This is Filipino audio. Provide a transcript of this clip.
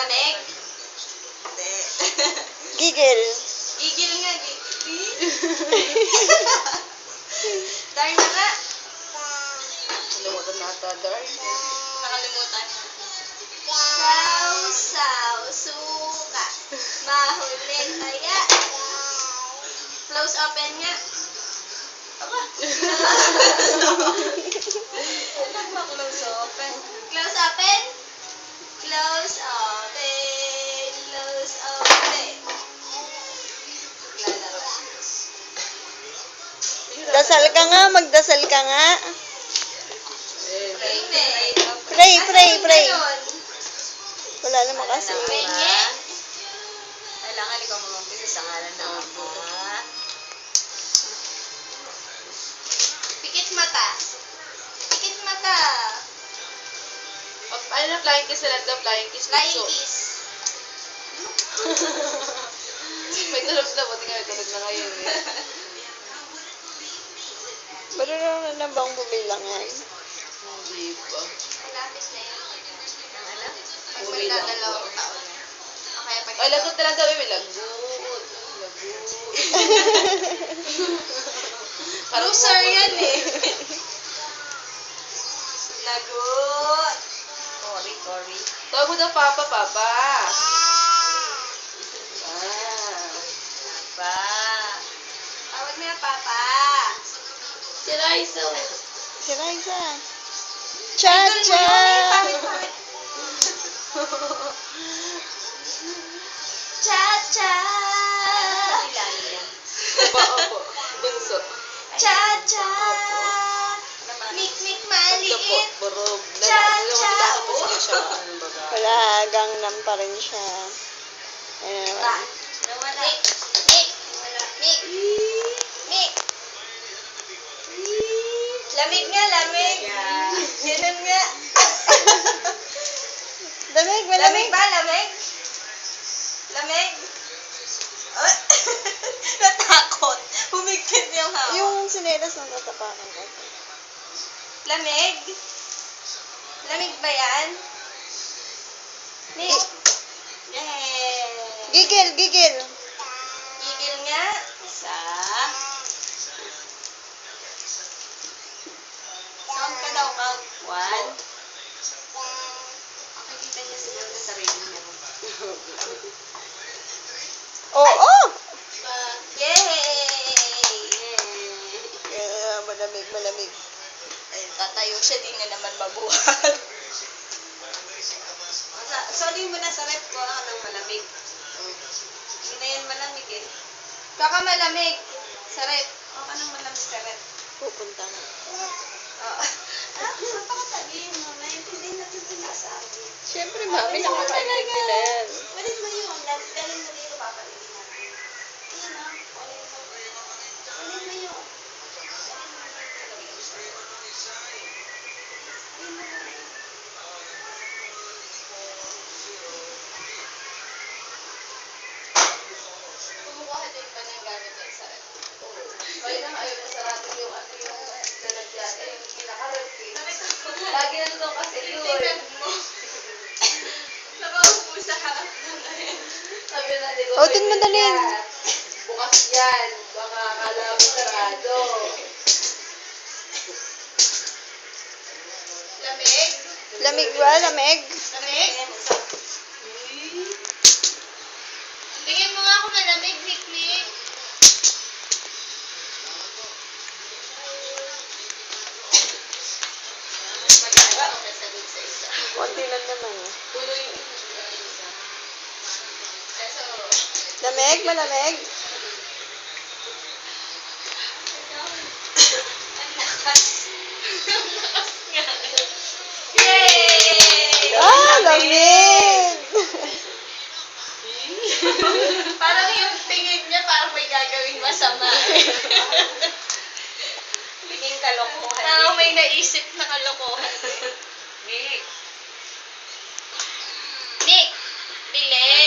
Lamig? Hindi. Gigil. Gigil nga. Darn na nga. Nalimutan na ata, Dar. Nakalimutan. Sausaw, suka, mahuli kaya. Close open nga. Aba. Anak mo, close open. Close open? Close open. Close open. Lalaro. Dasal ka nga, magdasal ka nga. Pray, pray. Pray, pray, pray. Ganon. Wala naman kasi. Penye. Kailangan ikaw mag-umpisa sa ngalan ng Ama. Pikit mata. Pikit mata. Ano na flying kiss na lang daw? Flying kiss. Flying kiss. May tulog na. Buti nga may tulog na ngayon. Marunong na bang bumilang yan? Hindi pa. Malapit na yun. Ang alam? Pag magdadalawang taon na. O kaya pag... Ay, lagot na lang daw. May lagot. Lagot. Loser yan eh. Lagot. Cory, Cory. Tawag mo daw Papa, Papa. Papa. Tawag na Papa. Si Raisa. Si Raisa. Idol mo yun eh. Cha-cha! Pangit. Cha-cha. Opo. Bunso. Cha-cha. Mik-mik maliit. Borog. Cha-cha. Wala, gangnam pa rin siya. Ayun Ba? naman. Nawala. Mik. Mik. Mik. Lamig nga, lamig. Ganun nga. Lamig, Lamig malamig. ba? Lamig? Lamig? Oh. Natakot. Humigpit yung hawak. Yung sinelas na natapakan ko. Lamig? Lamig ba yan? Mik. Yay! Gigil, gigil. Gigil nga. Isa. Count ka daw, count. 1. Makikita niya siguro sa sarili niya. Oo! Yay! Malamig, malamig. Ay, tatayo siya, di na naman mabuhat. Sorry mo na sa rep ko, ako ng malamig. Hindi na yan malamig eh. Baka malamig sa rep. Ako ng malamig sa rep. Pupunta na. Oo. Napakatabi mo. Naintindihan natin sinasabi. Siyempre, mami, nakakarinig nila yan. Walit mo yun. Galing mo dito, papalitin natin. Ayan o. Walit mo yun. Walit mo yun. Kumukuha din pa ng gamit ay sa rep. Kaya lang ayaw na sarado yung lalagyan. Yung pinaka-rep eh. Lagi na doon kasi yun. Nakaupo sa harap ng sabi na ni Oh, din madalin. bukas yan. Baka akala mo sarado. Lamig? Lamig ba? Lamig? Lamig? Tingin mo nga ako malamig, Nick. Konti lang naman. Tuloy yung Lamig? Malamig? Yay! Ah, lamig! Parang yung tingin niya parang may gagawing masama. Tingin kalokohan. Parang may naisip na kalokohan. Nick. Nick, bilis.